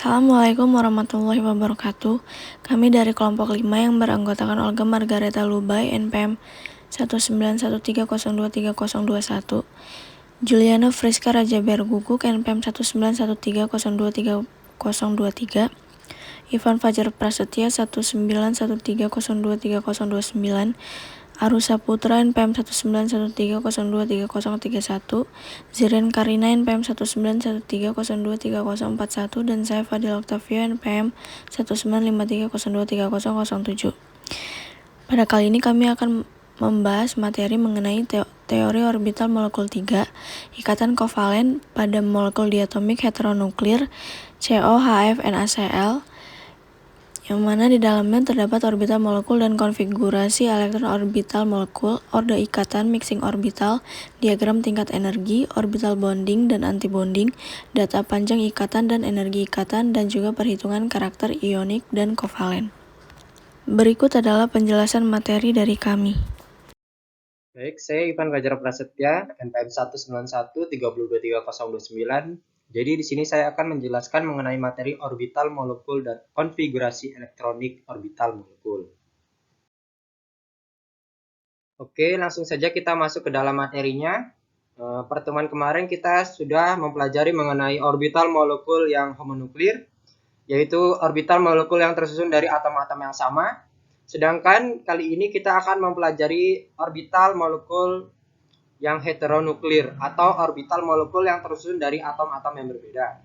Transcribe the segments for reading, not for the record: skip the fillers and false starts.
Assalamualaikum warahmatullahi wabarakatuh. Kami dari kelompok 5 yang beranggotakan Olga Margareta Lubay, NPM 19130230021, Juliana Friska Rajaber Guguk, NPM 19130230023, Ivan Fajar Prasetya 19130230029, Arusa Putra NPM 19130230031, Ziren Karina NPM 19130230041, dan saya Fadil Octavio NPM 19530230007. Pada kali ini kami akan membahas materi mengenai teori orbital molekul 3, ikatan kovalen pada molekul diatomik heteronuklir COHF-NaCl, yang mana di dalamnya terdapat orbital molekul dan konfigurasi elektron orbital molekul, orde ikatan, mixing orbital, diagram tingkat energi, orbital bonding dan antibonding, data panjang ikatan dan energi ikatan, dan juga perhitungan karakter ionik dan kovalen. Berikut adalah penjelasan materi dari kami. Baik, saya Ivan Fajar Prasetya, NPM 19130230029. Jadi di sini saya akan menjelaskan mengenai materi orbital molekul dan konfigurasi elektronik orbital molekul. Oke, langsung saja kita masuk ke dalam materinya. Pertemuan kemarin kita sudah mempelajari mengenai orbital molekul yang homonuklir, yaitu orbital molekul yang tersusun dari atom-atom yang sama. Sedangkan kali ini kita akan mempelajari orbital molekul yang heteronuklir atau orbital molekul yang tersusun dari atom-atom yang berbeda.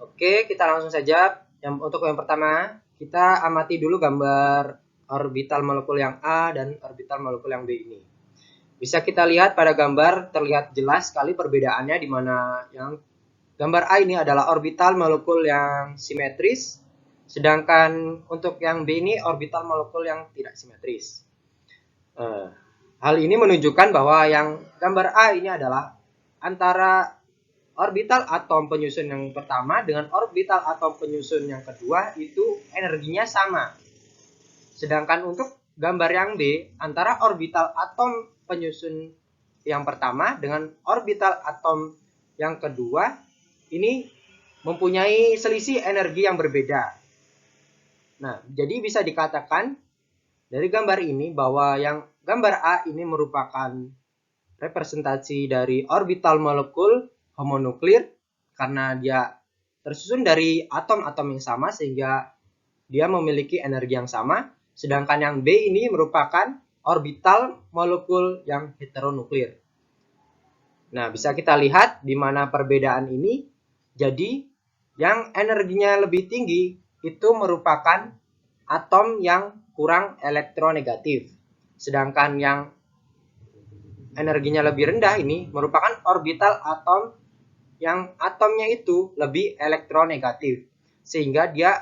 Oke, kita langsung saja. Untuk yang pertama, kita amati dulu gambar orbital molekul yang A dan orbital molekul yang B ini. Bisa kita lihat pada gambar terlihat jelas sekali perbedaannya, di mana yang gambar A ini adalah orbital molekul yang simetris, sedangkan untuk yang B ini orbital molekul yang tidak simetris. Hal ini menunjukkan bahwa yang gambar A ini adalah antara orbital atom penyusun yang pertama dengan orbital atom penyusun yang kedua itu energinya sama. Sedangkan untuk gambar yang B, antara orbital atom penyusun yang pertama dengan orbital atom yang kedua ini mempunyai selisih energi yang berbeda. Nah, jadi bisa dikatakan dari gambar ini bahwa yang gambar A ini merupakan representasi dari orbital molekul homonuklir karena dia tersusun dari atom-atom yang sama sehingga dia memiliki energi yang sama. Sedangkan yang B ini merupakan orbital molekul yang heteronuklir. Nah, bisa kita lihat di mana perbedaan ini. Jadi, yang energinya lebih tinggi itu merupakan atom yang kurang elektronegatif. Sedangkan yang energinya lebih rendah ini merupakan orbital atom yang atomnya itu lebih elektronegatif. Sehingga dia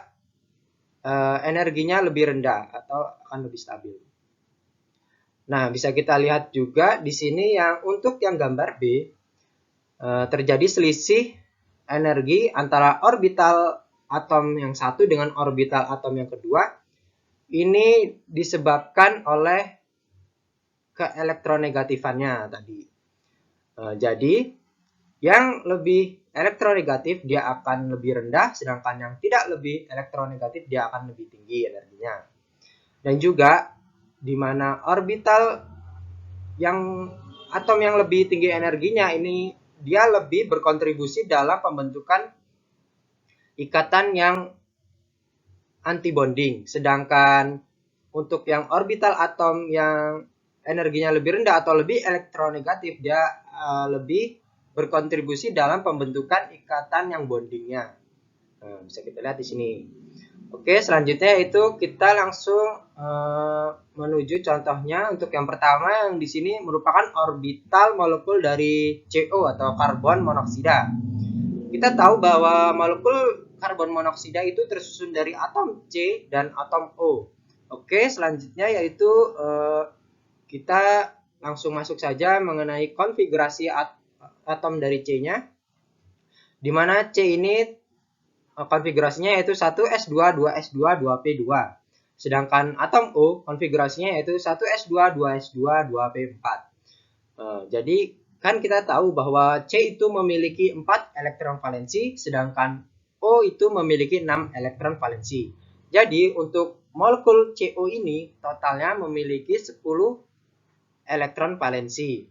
energinya lebih rendah atau akan lebih stabil. Nah, bisa kita lihat juga di sini yang untuk yang gambar B terjadi selisih energi antara orbital atom yang satu dengan orbital atom yang kedua. Ini disebabkan oleh keelektronegatifannya tadi. Jadi yang lebih elektronegatif dia akan lebih rendah, sedangkan yang tidak lebih elektronegatif dia akan lebih tinggi energinya. Dan juga di mana orbital yang atom yang lebih tinggi energinya ini dia lebih berkontribusi dalam pembentukan ikatan yang antibonding. Sedangkan untuk yang orbital atom yang energinya lebih rendah atau lebih elektronegatif dia lebih berkontribusi dalam pembentukan ikatan yang bondingnya. Bisa kita lihat di sini. Oke, selanjutnya itu kita langsung menuju contohnya. Untuk yang pertama yang di sini merupakan orbital molekul dari CO atau karbon monoksida. Kita tahu bahwa molekul karbon monoksida itu tersusun dari atom C dan atom O. Oke, selanjutnya yaitu kita langsung masuk saja mengenai konfigurasi atom dari C-nya. Di mana C ini konfigurasinya yaitu 1s2, 2s2, 2p2. Sedangkan atom O konfigurasinya yaitu 1s2, 2s2, 2p4. Jadi kan kita tahu bahwa C itu memiliki 4 elektron valensi, sedangkan O CO itu memiliki 6 elektron valensi. Jadi untuk molekul CO ini totalnya memiliki 10 elektron valensi.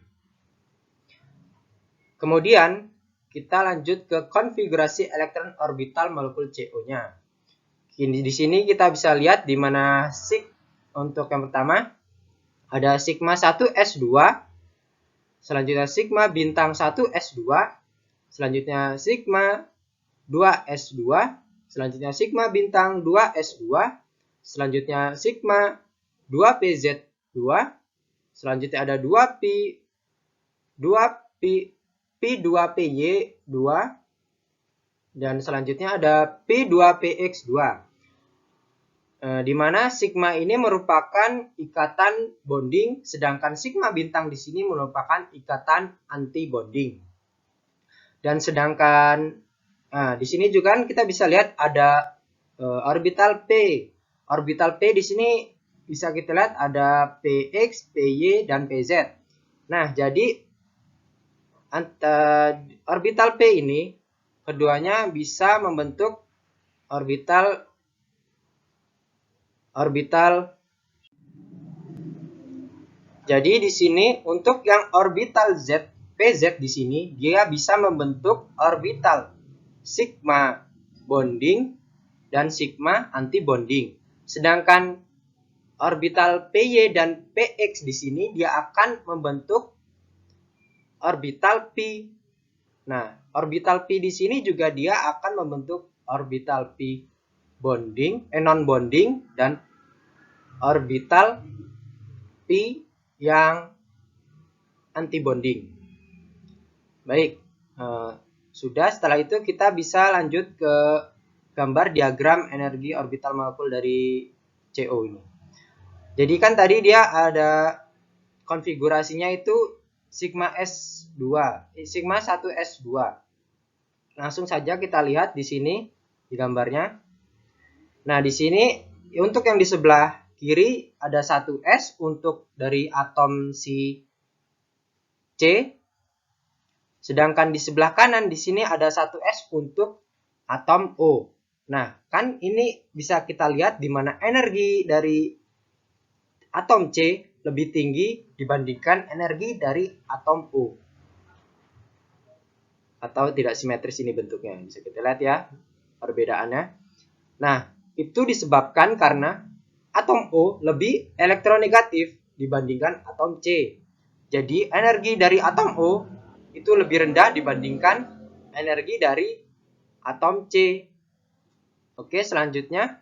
Kemudian kita lanjut ke konfigurasi elektron orbital molekul CO-nya. Di sini kita bisa lihat di mana untuk yang pertama ada sigma 1s2, selanjutnya sigma bintang 1s2, selanjutnya sigma 2s2, selanjutnya sigma bintang 2s2, selanjutnya sigma 2pz2, selanjutnya ada p2py2, dan selanjutnya ada p2px2. Di mana sigma ini merupakan ikatan bonding, sedangkan sigma bintang di sini merupakan ikatan anti bonding. Dan sedangkan di sini juga kita bisa lihat ada orbital p. Orbital p di sini bisa kita lihat ada px, py, dan pz. Nah, jadi orbital p ini keduanya bisa membentuk orbital. Jadi di sini untuk yang orbital z, pz di sini dia bisa membentuk orbital sigma bonding dan sigma anti bonding. Sedangkan orbital py dan px di sini dia akan membentuk orbital pi. Nah, orbital pi di sini juga dia akan membentuk orbital pi bonding, non bonding, dan orbital pi yang anti bonding. Baik, sudah. Setelah itu kita bisa lanjut ke gambar diagram energi orbital molekul dari CO ini. Jadi kan tadi dia ada konfigurasinya itu sigma S2, sigma 1S2. Langsung saja kita lihat di sini di gambarnya. Nah, di sini untuk yang di sebelah kiri ada 1S untuk dari atom si C. Sedangkan di sebelah kanan di sini ada 1S untuk atom O. Nah, kan ini bisa kita lihat di mana energi dari atom C lebih tinggi dibandingkan energi dari atom O. Atau tidak simetris ini bentuknya. Bisa kita lihat ya perbedaannya. Nah, itu disebabkan karena atom O lebih elektronegatif dibandingkan atom C. Jadi energi dari atom O itu lebih rendah dibandingkan energi dari atom C. Oke, selanjutnya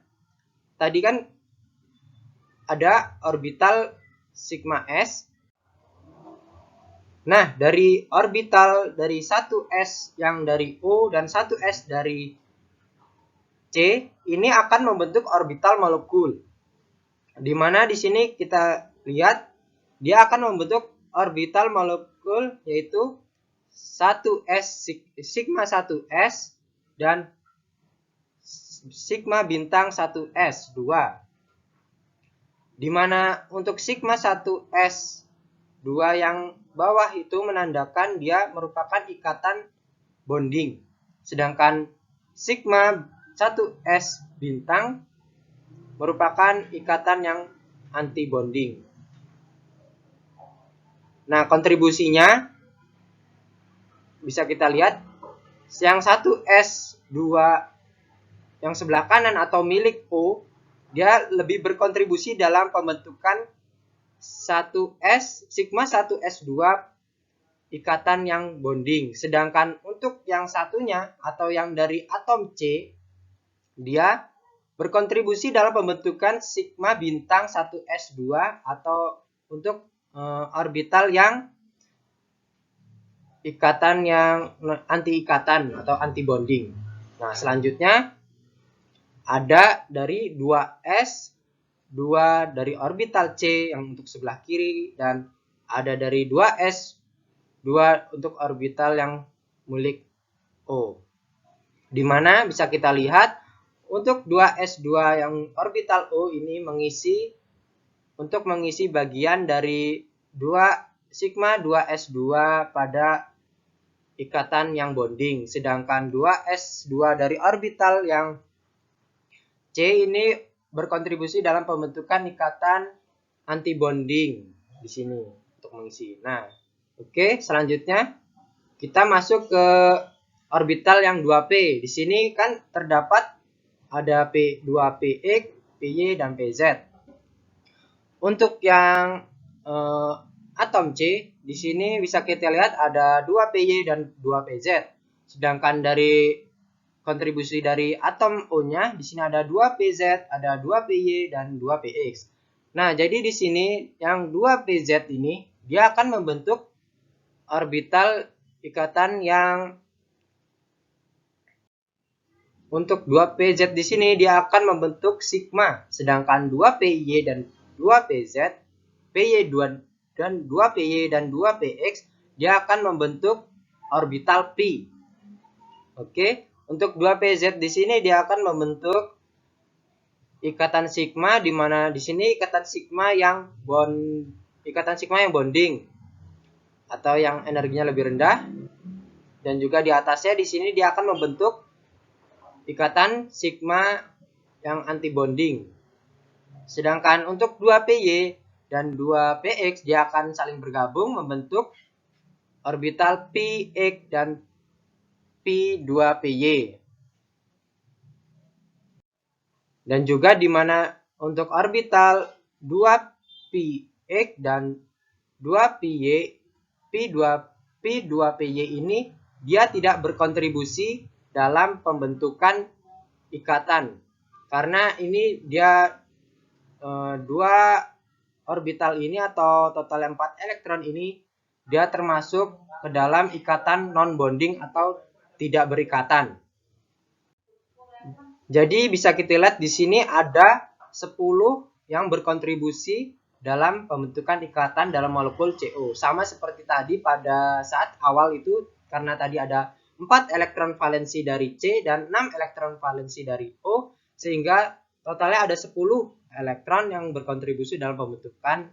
tadi kan ada orbital sigma S. Nah, dari orbital dari 1S yang dari O dan 1S dari C ini akan membentuk orbital molekul. Di mana di sini kita lihat dia akan membentuk orbital molekul yaitu 1S, sigma 1S dan sigma bintang 1S2. Di mana untuk sigma 1S2 yang bawah itu menandakan dia merupakan ikatan bonding. Sedangkan sigma 1S bintang merupakan ikatan yang anti bonding. Nah, kontribusinya bisa kita lihat yang 1S2 yang sebelah kanan atau milik O, dia lebih berkontribusi dalam pembentukan 1S, sigma 1S2 ikatan yang bonding. Sedangkan untuk yang satunya atau yang dari atom C, dia berkontribusi dalam pembentukan sigma bintang 1S2 atau untuk orbital yang ikatan yang anti ikatan atau anti bonding. Nah, selanjutnya ada dari 2S, 2 dari orbital C yang untuk sebelah kiri, dan ada dari 2S, 2 untuk orbital yang milik O. Di mana bisa kita lihat untuk 2S2 yang orbital O ini mengisi bagian dari 2 sigma 2S2 pada ikatan yang bonding. Sedangkan 2s2 dari orbital yang C ini berkontribusi dalam pembentukan ikatan antibonding di sini untuk mengisi. Nah, oke, selanjutnya kita masuk ke orbital yang 2p. Di sini kan terdapat ada P2px, Py, dan Pz. Untuk yang atom C, di sini bisa kita lihat ada 2Py dan 2Pz. Sedangkan dari kontribusi dari atom O-nya, di sini ada 2Pz, ada 2Py, dan 2Px. Nah, jadi di sini yang 2Pz ini, dia akan membentuk orbital ikatan yang untuk 2Pz di sini dia akan membentuk sigma, sedangkan 2Py dan 2Pz, Py2 dan 2Py dan 2Px dia akan membentuk orbital pi. Oke, untuk 2Pz di sini dia akan membentuk ikatan sigma, di mana di sini ikatan sigma yang bonding atau yang energinya lebih rendah, dan juga di atasnya di sini dia akan membentuk ikatan sigma yang antibonding. Sedangkan untuk 2Py dan 2Px dia akan saling bergabung membentuk orbital Px dan P2Py. Dan juga di mana untuk orbital 2Px dan 2Py, P2Py ini dia tidak berkontribusi dalam pembentukan ikatan. Karena ini dia dua orbital ini atau total 4 elektron ini dia termasuk ke dalam ikatan non-bonding atau tidak berikatan. Jadi bisa kita lihat di sini ada 10 yang berkontribusi dalam pembentukan ikatan dalam molekul CO. Sama seperti tadi pada saat awal itu, karena tadi ada 4 elektron valensi dari C dan 6 elektron valensi dari O, sehingga totalnya ada 10 elektron yang berkontribusi dalam pembentukan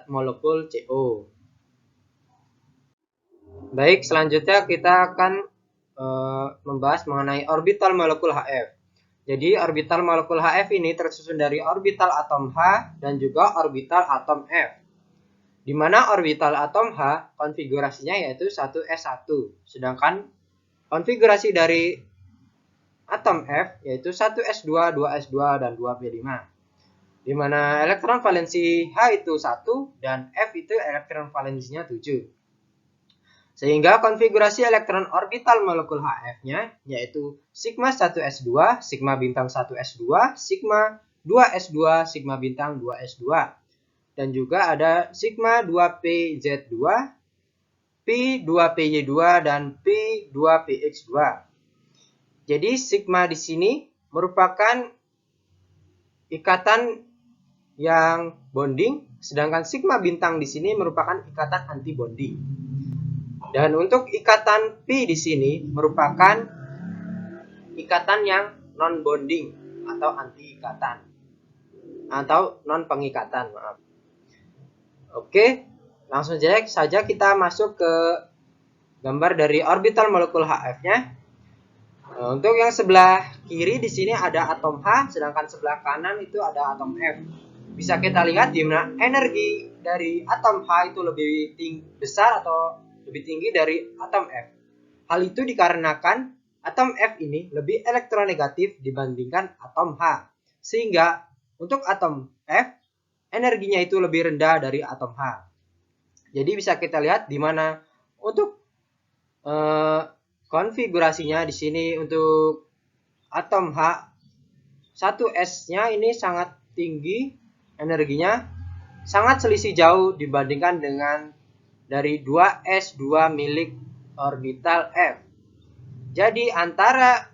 molekul CO. Baik, selanjutnya kita akan membahas mengenai orbital molekul Hf. Jadi orbital molekul Hf ini tersusun dari orbital atom H dan juga orbital atom F. Di mana orbital atom H konfigurasinya yaitu 1s1, sedangkan konfigurasi dari atom F yaitu 1s2, 2s2, dan 2p5. Di mana elektron valensi H itu 1 dan F itu elektron valensinya 7. Sehingga konfigurasi elektron orbital molekul Hf-nya yaitu sigma 1s2, sigma bintang 1s2, sigma 2s2, sigma bintang 2s2. Dan juga ada sigma 2pz2, p2py2, dan p2px2. Jadi sigma di sini merupakan ikatan yang bonding, sedangkan sigma bintang di sini merupakan ikatan anti bonding. Dan untuk ikatan P di sini merupakan ikatan yang non bonding atau anti ikatan atau non pengikatan, maaf. Oke, langsung saja kita masuk ke gambar dari orbital molekul Hf-nya. Untuk yang sebelah kiri di sini ada atom H, sedangkan sebelah kanan itu ada atom F. Bisa kita lihat di mana energi dari atom H itu lebih besar atau lebih tinggi dari atom F. Hal itu dikarenakan atom F ini lebih elektronegatif dibandingkan atom H. Sehingga untuk atom F, energinya itu lebih rendah dari atom H. Jadi bisa kita lihat di mana untuk konfigurasinya di sini untuk atom H, 1s-nya ini sangat tinggi energinya, sangat selisih jauh dibandingkan dengan dari 2s2 milik orbital F. Jadi antara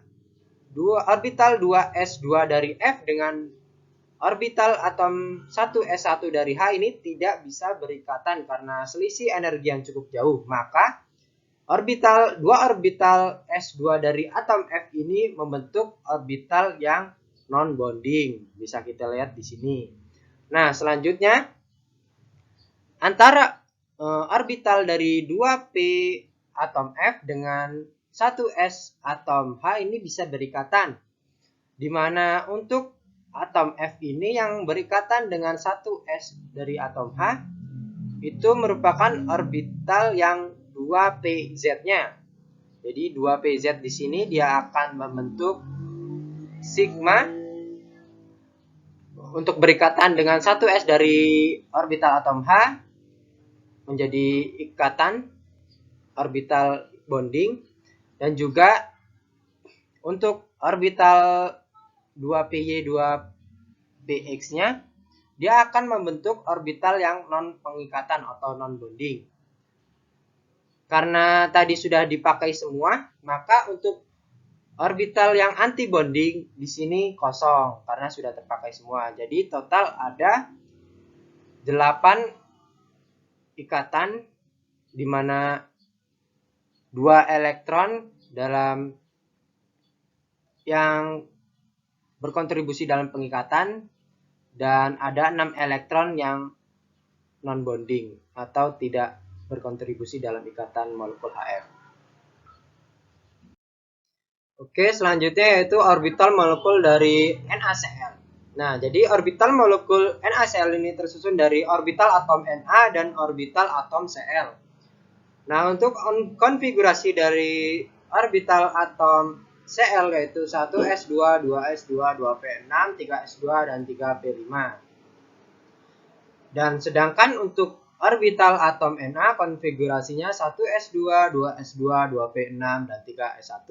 orbital 2s2 dari F dengan orbital atom 1s1 dari H ini tidak bisa berikatan karena selisih energi yang cukup jauh. Maka dua orbital s2 dari atom F ini membentuk orbital yang non bonding. Bisa kita lihat di sini. Nah, selanjutnya antara orbital dari 2p atom F dengan satu S atom H ini bisa berikatan. Di mana untuk atom F ini yang berikatan dengan satu S dari atom H itu merupakan orbital yang 2pz-nya. Jadi 2pz di sini dia akan membentuk sigma untuk berikatan dengan satu S dari orbital atom H menjadi ikatan orbital bonding, dan juga untuk orbital 2py 2px-nya dia akan membentuk orbital yang non pengikatan atau non bonding. Karena tadi sudah dipakai semua, maka untuk orbital yang anti bonding di sini kosong karena sudah terpakai semua. Jadi total ada 8 ikatan di mana 2 elektron dalam yang berkontribusi dalam pengikatan dan ada 6 elektron yang non bonding atau tidak berkontribusi dalam ikatan molekul HF. Oke, selanjutnya yaitu orbital molekul dari NaCl. Nah, jadi orbital molekul NaCl ini tersusun dari orbital atom Na dan orbital atom Cl. Nah, untuk konfigurasi dari orbital atom Cl yaitu 1s2, 2s2, 2p6, 3s2, dan 3p5. Dan sedangkan untuk orbital atom Na konfigurasinya 1s2, 2s2, 2p6, dan 3s1.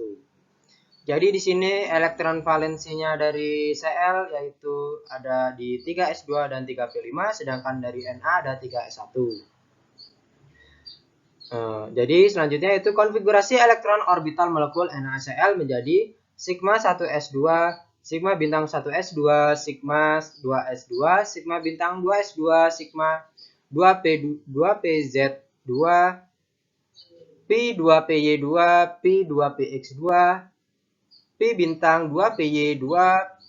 Jadi di sini elektron valensinya dari Cl yaitu ada di 3s2 dan 3p5, sedangkan dari Na ada 3s1. Jadi selanjutnya itu konfigurasi elektron orbital molekul NaCl menjadi sigma 1s2, sigma bintang 1s2, sigma 2s2, sigma bintang 2s2, sigma 2pz2, p2py2, p2px2, p bintang 2py2,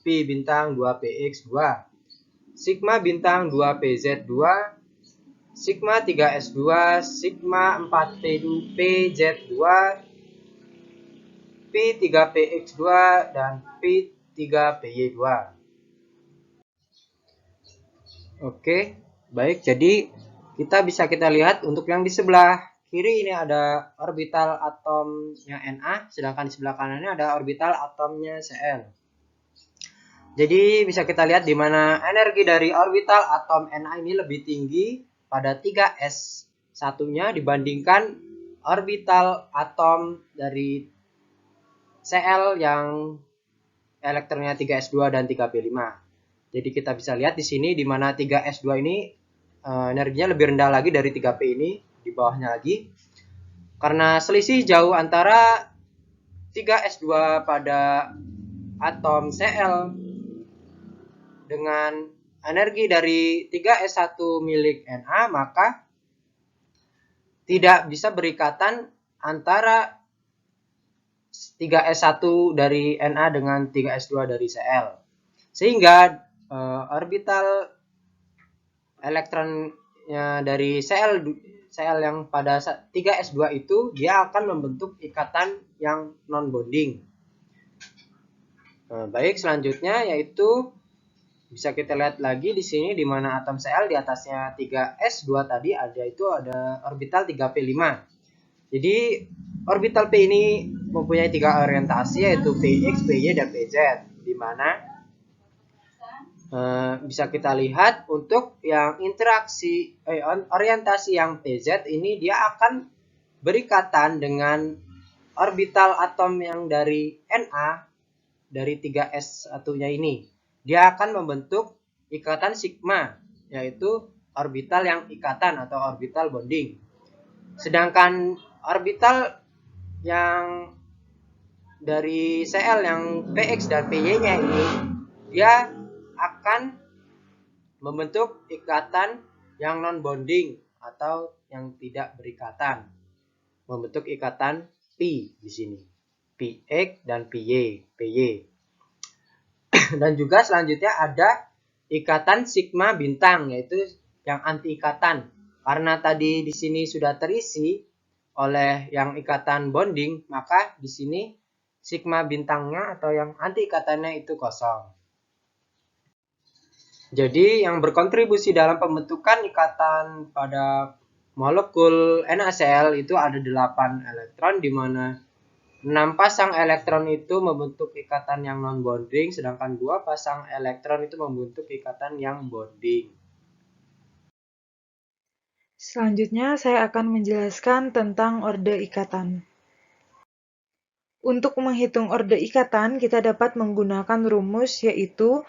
p bintang 2px2, sigma bintang 2pz2, sigma 3s2, sigma 4p2pz2, p3px2, dan p3py2. Oke, baik. Jadi kita lihat untuk yang di sebelah kiri ini ada orbital atomnya Na, sedangkan di sebelah kanannya ada orbital atomnya Cl. Jadi bisa kita lihat di mana energi dari orbital atom Na ini lebih tinggi pada 3s1-nya dibandingkan orbital atom dari Cl yang elektronnya 3s2 dan 3p5. Jadi kita bisa lihat di sini di mana 3s2 ini energinya lebih rendah lagi dari 3p ini, di bawahnya lagi. Karena selisih jauh antara 3s2 pada atom Cl dengan energi dari 3s1 milik Na, maka tidak bisa berikatan antara 3s1 dari Na dengan 3s2 dari Cl. Sehingga orbital elektronnya dari Cl yang pada 3s2 itu dia akan membentuk ikatan yang non bonding. Baik, selanjutnya yaitu bisa kita lihat lagi di sini di mana atom Cl di atasnya 3s2 tadi ada orbital 3p5. Jadi orbital P ini mempunyai 3 orientasi yaitu Px, Py, dan Pz, di mana bisa kita lihat untuk yang orientasi yang Pz ini dia akan berikatan dengan orbital atom yang dari Na dari 3s1-nya ini. Dia akan membentuk ikatan sigma, yaitu orbital yang ikatan atau orbital bonding. Sedangkan orbital yang dari Cl yang Px dan Py-nya ini dia akan membentuk ikatan yang non bonding atau yang tidak berikatan, membentuk ikatan pi di sini, Px dan Py. Dan juga selanjutnya ada ikatan sigma bintang, yaitu yang anti ikatan. Karena tadi di sini sudah terisi oleh yang ikatan bonding, maka di sini sigma bintangnya atau yang anti ikatannya itu kosong. Jadi yang berkontribusi dalam pembentukan ikatan pada molekul NaCl itu ada 8 elektron, di mana 6 pasang elektron itu membentuk ikatan yang non-bonding, sedangkan 2 pasang elektron itu membentuk ikatan yang bonding. Selanjutnya, saya akan menjelaskan tentang orde ikatan. Untuk menghitung orde ikatan, kita dapat menggunakan rumus yaitu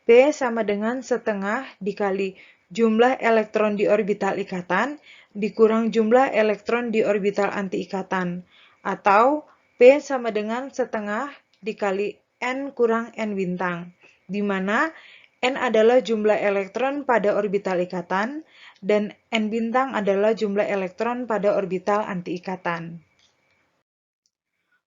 P sama dengan setengah dikali jumlah elektron di orbital ikatan dikurang jumlah elektron di orbital anti-ikatan, atau P sama dengan setengah dikali N kurang N bintang, di mana N adalah jumlah elektron pada orbital ikatan dan N bintang adalah jumlah elektron pada orbital anti-ikatan.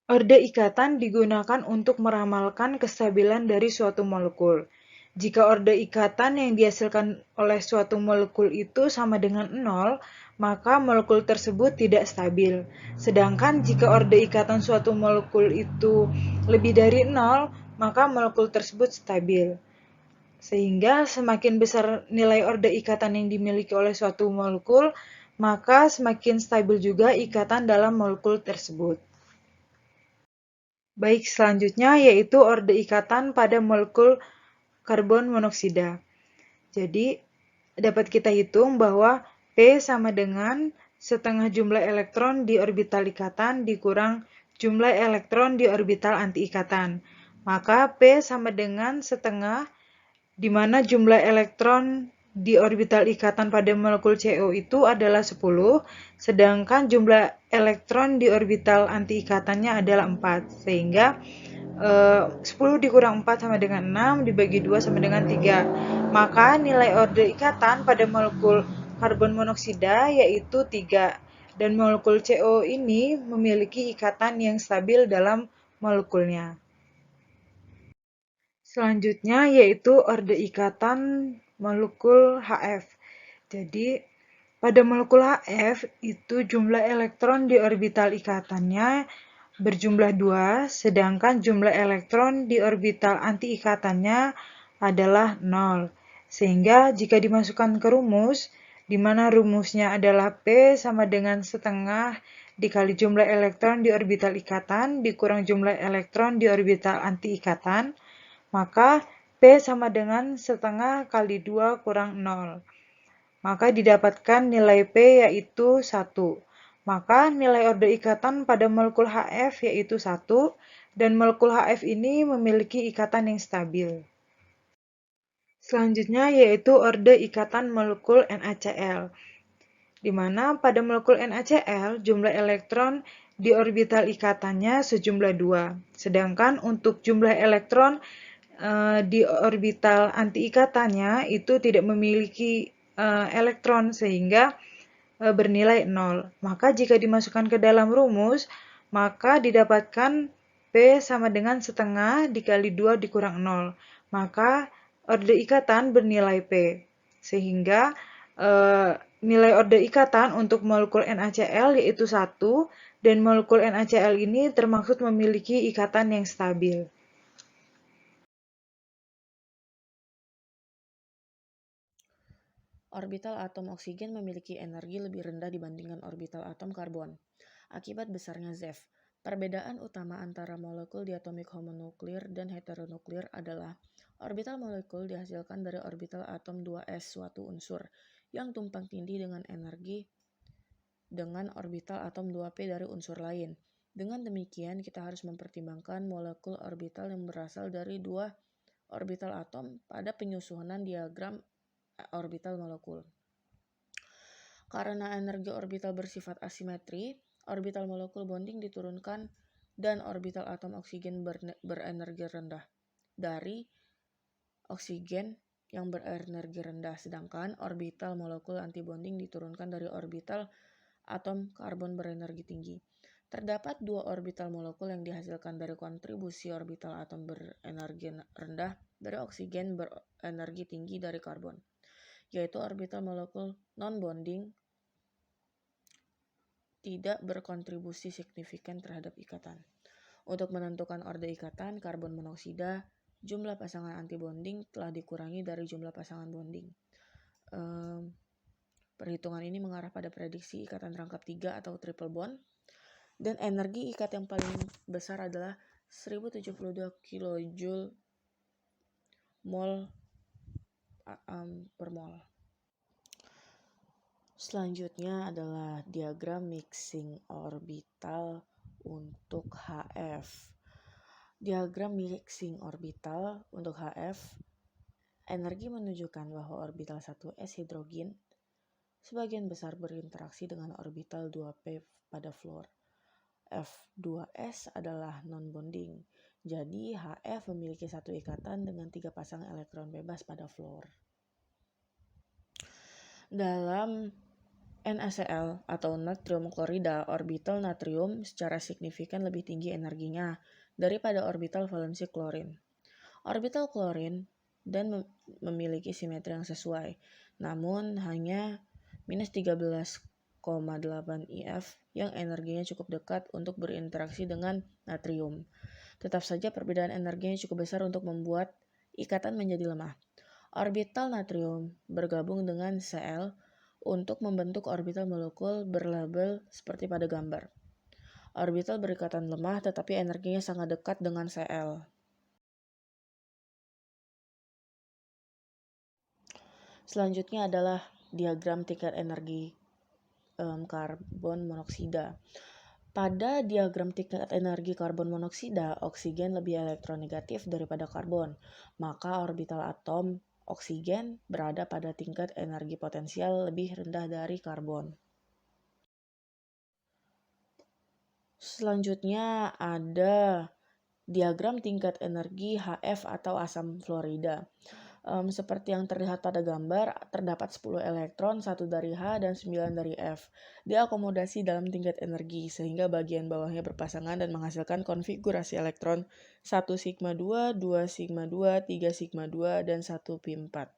Orde ikatan digunakan untuk meramalkan kestabilan dari suatu molekul. Jika orde ikatan yang dihasilkan oleh suatu molekul itu sama dengan 0, maka molekul tersebut tidak stabil. Sedangkan jika orde ikatan suatu molekul itu lebih dari 0, maka molekul tersebut stabil. Sehingga semakin besar nilai orde ikatan yang dimiliki oleh suatu molekul, maka semakin stabil juga ikatan dalam molekul tersebut. Baik, selanjutnya yaitu orde ikatan pada molekul karbon monoksida. Jadi, dapat kita hitung bahwa P sama dengan setengah jumlah elektron di orbital ikatan dikurang jumlah elektron di orbital anti-ikatan. Maka P sama dengan setengah, di mana jumlah elektron di orbital ikatan pada molekul CO itu adalah 10, sedangkan jumlah elektron di orbital anti-ikatannya adalah 4, sehingga 10 dikurang 4 sama dengan 6, dibagi 2 sama dengan 3. Maka nilai orde ikatan pada molekul karbon monoksida yaitu 3, dan molekul CO ini memiliki ikatan yang stabil dalam molekulnya. Selanjutnya yaitu orde ikatan molekul HF. Jadi pada molekul HF itu jumlah elektron di orbital ikatannya berjumlah 2, sedangkan jumlah elektron di orbital anti-ikatannya adalah 0. Sehingga jika dimasukkan ke rumus, di mana rumusnya adalah P sama dengan setengah dikali jumlah elektron di orbital ikatan dikurang jumlah elektron di orbital anti-ikatan, maka P sama dengan setengah kali 2 kurang 0. Maka didapatkan nilai P yaitu 1. Maka nilai orde ikatan pada molekul HF yaitu 1, dan molekul HF ini memiliki ikatan yang stabil. Selanjutnya yaitu orde ikatan molekul NaCl, di mana pada molekul NaCl jumlah elektron di orbital ikatannya sejumlah 2, sedangkan untuk jumlah elektron di orbital anti-ikatannya itu tidak memiliki elektron sehingga bernilai 0. Maka jika dimasukkan ke dalam rumus, maka didapatkan P sama dengan setengah dikali 2 dikurang 0. Maka orde ikatan bernilai P. Sehingga nilai orde ikatan untuk molekul NaCl yaitu 1, dan molekul NaCl ini termaksud memiliki ikatan yang stabil. Orbital atom oksigen memiliki energi lebih rendah dibandingkan orbital atom karbon. Akibat besarnya ZeV, perbedaan utama antara molekul diatomik homonuklir dan heteronuklir adalah orbital molekul dihasilkan dari orbital atom 2s suatu unsur yang tumpang tindih dengan energi dengan orbital atom 2p dari unsur lain. Dengan demikian, kita harus mempertimbangkan molekul orbital yang berasal dari dua orbital atom pada penyusunan diagram orbital molekul. Karena energi orbital bersifat asimetri, orbital molekul bonding diturunkan dan orbital atom oksigen berenergi rendah dari oksigen yang berenergi rendah, sedangkan orbital molekul antibonding diturunkan dari orbital atom karbon berenergi tinggi. Terdapat dua orbital molekul yang dihasilkan dari kontribusi orbital atom berenergi rendah dari oksigen berenergi tinggi dari karbon, yaitu orbital molekul non-bonding tidak berkontribusi signifikan terhadap ikatan. Untuk menentukan orde ikatan karbon monoksida, jumlah pasangan antibonding telah dikurangi dari jumlah pasangan bonding. Perhitungan ini mengarah pada prediksi ikatan rangkap 3 atau triple bond, dan energi ikat yang paling besar adalah 1072 kJ mol per mol. Selanjutnya adalah diagram mixing orbital untuk HF. Diagram mixing orbital untuk HF, energi menunjukkan bahwa orbital 1s hidrogen sebagian besar berinteraksi dengan orbital 2p pada fluor. F2s adalah non-bonding, jadi HF memiliki satu ikatan dengan 3 pasang elektron bebas pada fluor. Dalam NaCl atau natrium klorida, orbital natrium secara signifikan lebih tinggi energinya daripada orbital valensi klorin. Orbital klorin dan memiliki simetri yang sesuai, namun hanya minus 13,8 IF yang energinya cukup dekat untuk berinteraksi dengan natrium. Tetap saja perbedaan energinya cukup besar untuk membuat ikatan menjadi lemah. Orbital natrium bergabung dengan Cl untuk membentuk orbital molekul berlabel seperti pada gambar. Orbital berikatan lemah tetapi energinya sangat dekat dengan Cl. Selanjutnya adalah diagram tingkat energi karbon monoksida. Pada diagram tingkat energi karbon monoksida, oksigen lebih elektronegatif daripada karbon, maka orbital atom oksigen berada pada tingkat energi potensial lebih rendah dari karbon. Selanjutnya ada diagram tingkat energi HF atau asam fluorida. Seperti yang terlihat pada gambar, terdapat 10 elektron, 1 dari H dan 9 dari F. Diakomodasi dalam tingkat energi, sehingga bagian bawahnya berpasangan dan menghasilkan konfigurasi elektron 1 sigma 2, 2 sigma 2, 3 sigma 2, dan 1 pi 4.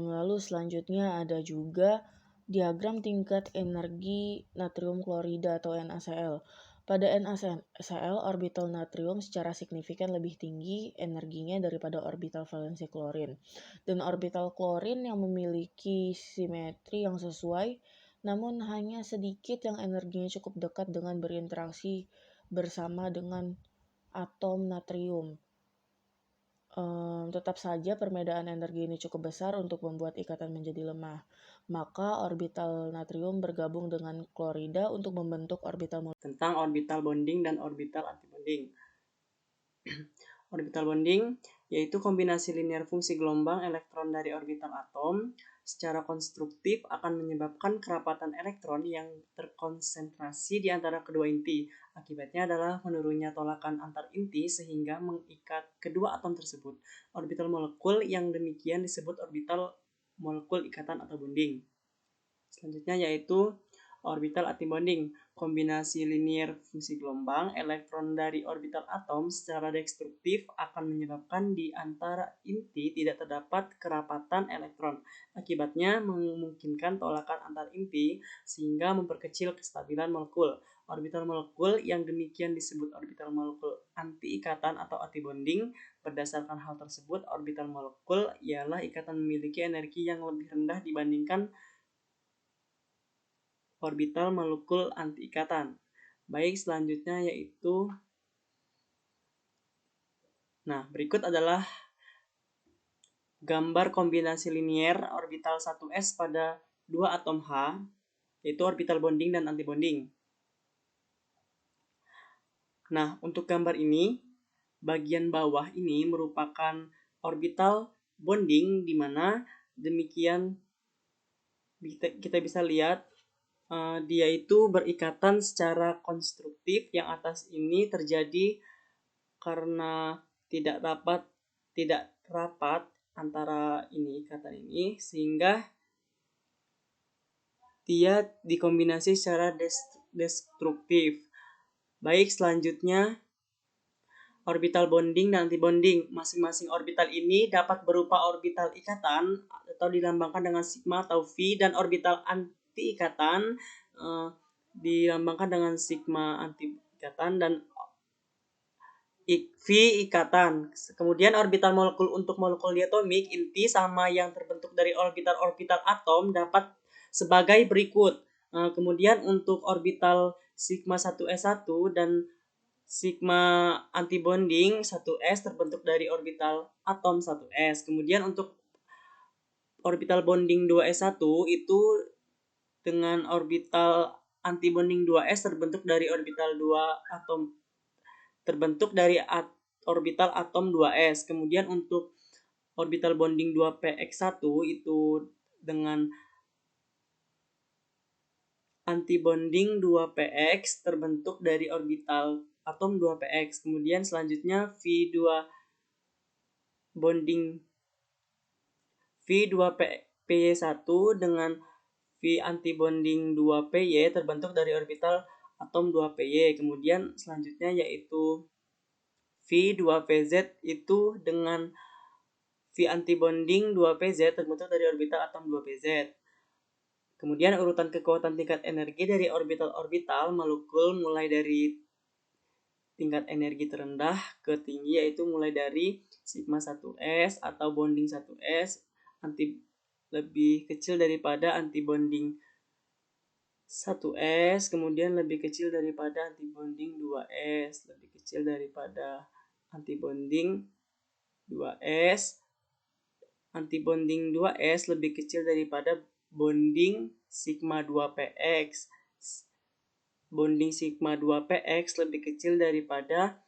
Lalu selanjutnya ada juga diagram tingkat energi natrium klorida atau NaCl. Pada NaCl, orbital natrium secara signifikan lebih tinggi energinya daripada orbital valensi klorin. Dan orbital klorin yang memiliki simetri yang sesuai, namun hanya sedikit yang energinya cukup dekat dengan berinteraksi bersama dengan atom natrium. Tetap saja perbedaan energi ini cukup besar untuk membuat ikatan menjadi lemah. Maka orbital natrium bergabung dengan klorida untuk membentuk orbital tentang orbital bonding dan orbital antibonding. Orbital bonding yaitu kombinasi linear fungsi gelombang elektron dari orbital atom secara konstruktif akan menyebabkan kerapatan elektron yang terkonsentrasi di antara kedua inti. Akibatnya adalah menurunnya tolakan antar inti sehingga mengikat kedua atom tersebut. Orbital molekul yang demikian disebut orbital molekul ikatan atau bonding. Selanjutnya yaitu orbital antibonding, kombinasi linear fungsi gelombang elektron dari orbital atom secara destruktif akan menyebabkan di antara inti tidak terdapat kerapatan elektron. Akibatnya memungkinkan tolakan antar inti sehingga memperkecil kestabilan molekul. Orbital molekul yang demikian disebut orbital molekul anti-ikatan atau antibonding. Berdasarkan hal tersebut, orbital molekul ialah ikatan memiliki energi yang lebih rendah dibandingkan orbital molekul anti-ikatan. Baik, selanjutnya yaitu berikut adalah gambar kombinasi linier orbital 1s pada 2 atom H, yaitu orbital bonding dan antibonding. Untuk gambar ini, bagian bawah ini merupakan orbital bonding, di mana demikian kita bisa lihat dia itu berikatan secara konstruktif. Yang atas ini terjadi karena tidak rapat antara ikatan ini, sehingga dia dikombinasi secara destruktif. Baik, selanjutnya orbital bonding dan antibonding. Masing-masing orbital ini dapat berupa orbital ikatan atau dilambangkan dengan sigma atau V, dan orbital anti ikatan dilambangkan dengan sigma anti ikatan dan V ikatan. Kemudian orbital molekul untuk molekul diatomik inti sama yang terbentuk dari orbital-orbital atom dapat sebagai berikut. Kemudian untuk orbital sigma 1s1 dan sigma antibonding 1s terbentuk dari orbital atom 1s. Kemudian untuk orbital bonding 2s1 itu dengan orbital antibonding 2s terbentuk dari orbital 2 atom orbital atom 2s. Kemudian untuk orbital bonding 2px1 itu dengan antibonding 2px terbentuk dari orbital atom 2px. Kemudian selanjutnya V2py1 dengan V antibonding 2py terbentuk dari orbital atom 2py. Kemudian selanjutnya yaitu V2pz itu dengan V antibonding 2pz terbentuk dari orbital atom 2pz. Kemudian urutan kekuatan tingkat energi dari orbital-orbital molekul mulai dari tingkat energi terendah ke tinggi, yaitu mulai dari sigma 1s atau bonding 1s lebih kecil daripada antibonding 1s, kemudian lebih kecil daripada antibonding 2s, lebih kecil daripada antibonding 2s, antibonding 2s lebih kecil daripada bonding sigma 2px. Bonding sigma 2px lebih kecil daripada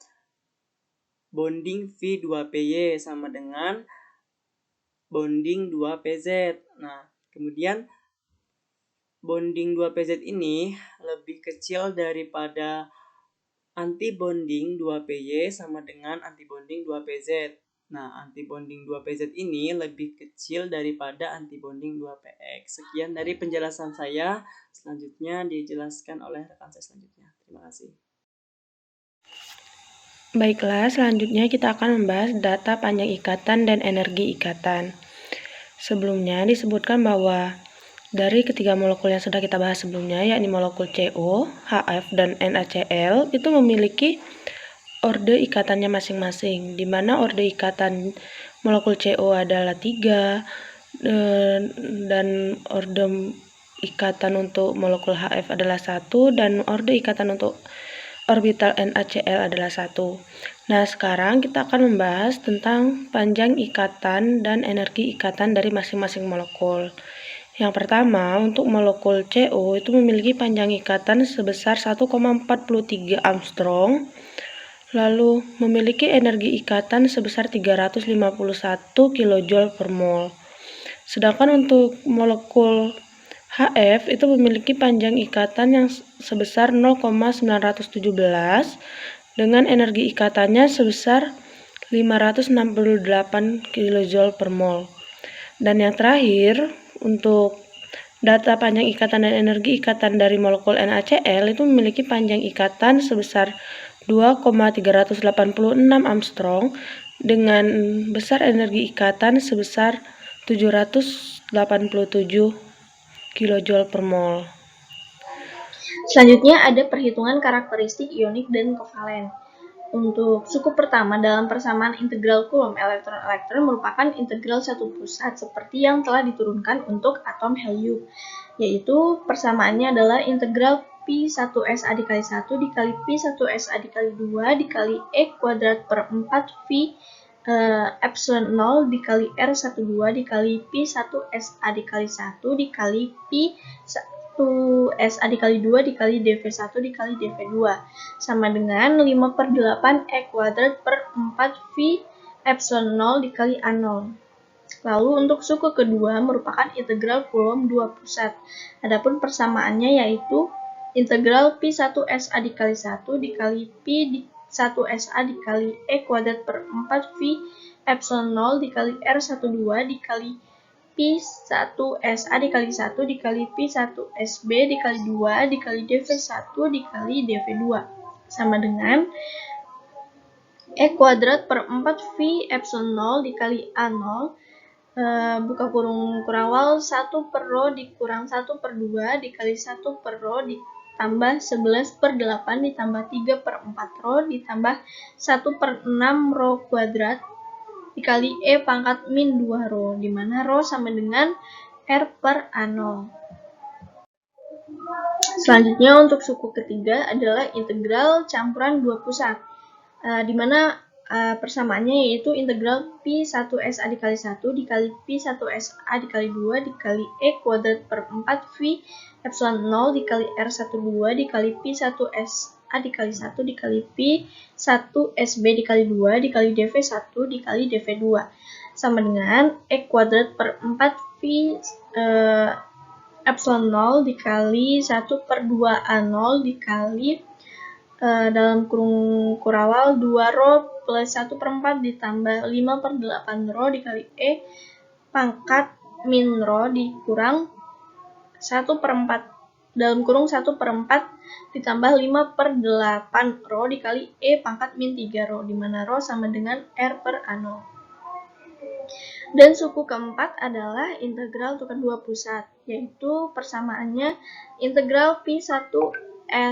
bonding V2py sama dengan bonding 2pz. Nah, kemudian bonding 2pz ini lebih kecil daripada antibonding 2py sama dengan antibonding 2pz. Nah, antibonding 2pz ini lebih kecil daripada antibonding 2px. Sekian dari penjelasan saya. Selanjutnya dijelaskan oleh rekan saya selanjutnya. Terima kasih. Baiklah, selanjutnya kita akan membahas data panjang ikatan dan energi ikatan. Sebelumnya disebutkan bahwa dari ketiga molekul yang sudah kita bahas sebelumnya, yakni molekul CO, HF, dan NaCl, itu memiliki orde ikatannya masing-masing, di mana orde ikatan molekul CO adalah 3, dan orde ikatan untuk molekul HF adalah 1, dan orde ikatan untuk orbital NaCl adalah 1. Nah, sekarang kita akan membahas tentang panjang ikatan dan energi ikatan dari masing-masing molekul. Yang pertama, untuk molekul CO itu memiliki panjang ikatan sebesar 1,43 Armstrong, lalu memiliki energi ikatan sebesar 351 kJ per mol. Sedangkan untuk molekul HF itu memiliki panjang ikatan yang sebesar 0,917 dengan energi ikatannya sebesar 568 kJ per mol. Dan yang terakhir, untuk data panjang ikatan dan energi ikatan dari molekul NaCl itu memiliki panjang ikatan sebesar 2,386 Armstrong dengan besar energi ikatan sebesar 787 kJ per mol. Selanjutnya ada perhitungan karakteristik ionik dan kovalen. Untuk suku pertama dalam persamaan integral Coulomb elektron-elektron merupakan integral satu pusat seperti yang telah diturunkan untuk atom helium, yaitu persamaannya adalah integral P1SA dikali 1 dikali P1SA dikali 2 dikali E kuadrat per 4 V epsilon 0 dikali R12 dikali P1SA dikali 1 dikali P1SA dikali 2 dikali dV1 dikali dV2 sama dengan 5/8 E kuadrat per 4 V epsilon 0 dikali A0. Lalu untuk suku kedua merupakan integral Coulomb dua pusat. Adapun persamaannya yaitu integral P1SA dikali 1 dikali P1SA dikali E kuadrat per 4 V epsilon 0 dikali R12 dikali P1SA dikali 1 dikali P1SB dikali 2 dikali dV1 dikali dV2 sama dengan E kuadrat per 4 V epsilon 0 dikali A0 buka kurung kurawal 1 per Rho dikurang 1 per 2 dikali 1 per Rho ditambah 11 per 8 ditambah 3 per 4 Rho ditambah 1 per 6 Rho kuadrat dikali E pangkat min 2 Rho, di mana Rho sama dengan R per A0. Selanjutnya untuk suku ketiga adalah integral campuran dua pusat, di mana persamaannya yaitu integral pi 1SA dikali 1 dikali pi 1SA dikali 2 dikali E kuadrat per 4 V epsilon 0 dikali R12 dikali pi 1SA dikali 1 dikali pi 1SB dikali 2 dikali dV1 dikali dV2 sama dengan E kuadrat per 4 V epsilon 0 dikali 1 per 2 A0 dikali dalam kurung kurawal 2 Rho plus 1 per 4 ditambah 5 per 8 Rho dikali E pangkat min Rho dikurang 1 per 4 dalam kurung 1 per 4 ditambah 5 per 8 Rho dikali E pangkat min 3 Rho, di mana Rho sama dengan R per A0. Dan suku keempat adalah integral tukar dua pusat, yaitu persamaannya integral pi 1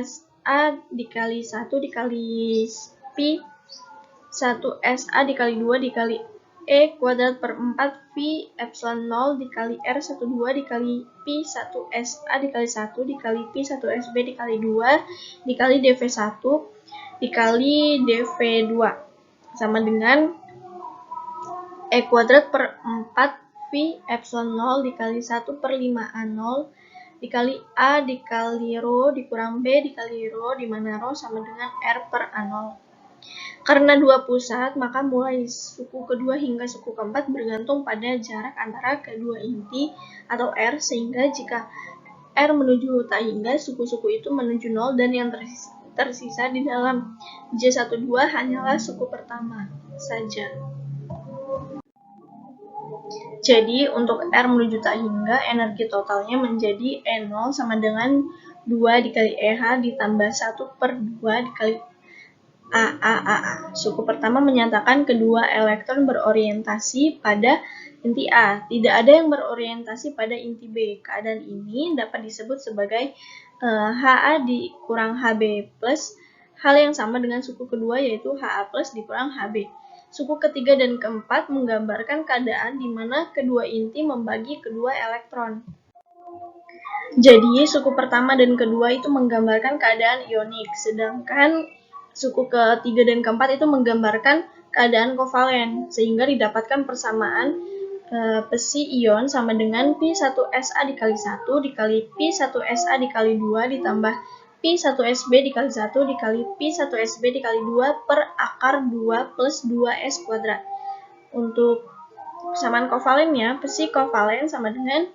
SA dikali 1 dikali pi 1 SA dikali 2 dikali E kuadrat per 4 V epsilon 0 dikali R12 dikali pi 1 SA dikali 1 dikali pi 1 SB dikali 2 dikali dV1 dikali dV2 sama dengan E kuadrat per 4 V epsilon 0 dikali 1 per 5 A0 dikali A dikali Rho dikurang B dikali Rho, di mana Rho sama dengan R per A0. Karena dua pusat, maka mulai suku kedua hingga suku keempat bergantung pada jarak antara kedua inti atau R, sehingga jika R menuju tak hingga, suku-suku itu menuju 0 dan yang tersisa di dalam J12 hanyalah suku pertama saja. Jadi, untuk R menuju tak hingga, energi totalnya menjadi E0 sama dengan 2 dikali EH ditambah 1 per 2 dikali AAAA. Suku pertama menyatakan kedua elektron berorientasi pada inti A, tidak ada yang berorientasi pada inti B. Keadaan ini dapat disebut sebagai HA dikurang HB plus, hal yang sama dengan suku kedua yaitu HA plus dikurang HB. Suku ketiga dan keempat menggambarkan keadaan di mana kedua inti membagi kedua elektron. Jadi, suku pertama dan kedua itu menggambarkan keadaan ionik, sedangkan suku ketiga dan keempat itu menggambarkan keadaan kovalen, sehingga didapatkan persamaan besi ion sama dengan Pi1Sa dikali 1 dikali Pi1Sa dikali 2 ditambah Pi1Sb dikali 1 dikali Pi1Sb dikali 2 per akar 2 plus 2S kuadrat. Untuk persamaan kovalennya, besi kovalen sama dengan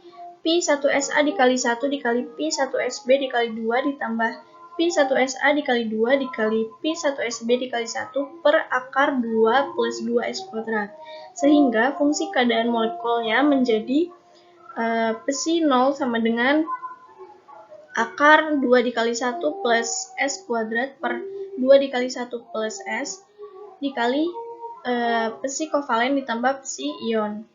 Pi1Sa dikali 1 dikali Pi1Sb dikali 2 ditambah Pi1Sa dikali 2 dikali Pi1Sb dikali 1 per akar 2 plus 2S kuadrat. Sehingga fungsi keadaan molekulnya menjadi besi 0 sama dengan akar 2 dikali 1 plus S kuadrat per 2 dikali 1 plus S dikali besi kovalen ditambah besi ion.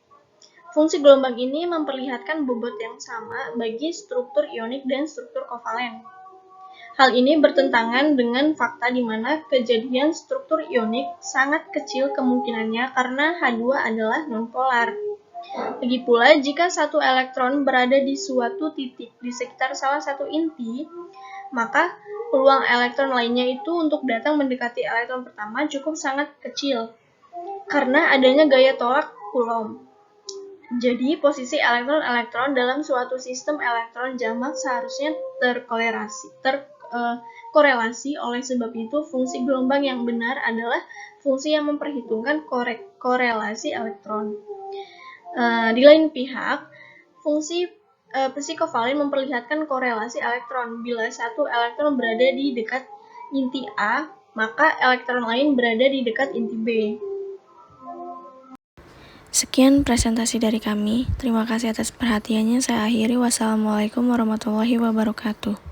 Fungsi gelombang ini memperlihatkan bobot yang sama bagi struktur ionik dan struktur kovalen. Hal ini bertentangan dengan fakta di mana kejadian struktur ionik sangat kecil kemungkinannya karena H2 adalah nonpolar. Lagi pula, jika satu elektron berada di suatu titik di sekitar salah satu inti, maka peluang elektron lainnya itu untuk datang mendekati elektron pertama cukup sangat kecil, karena adanya gaya tolak Coulomb. Jadi, posisi elektron-elektron dalam suatu sistem elektron jamak seharusnya terkorelasi. Oleh sebab itu, fungsi gelombang yang benar adalah fungsi yang memperhitungkan korelasi elektron. Di lain pihak, fungsi besi kovalen memperlihatkan korelasi elektron. Bila satu elektron berada di dekat inti A, maka elektron lain berada di dekat inti B. Sekian presentasi dari kami. Terima kasih atas perhatiannya. Saya akhiri. Wassalamualaikum warahmatullahi wabarakatuh.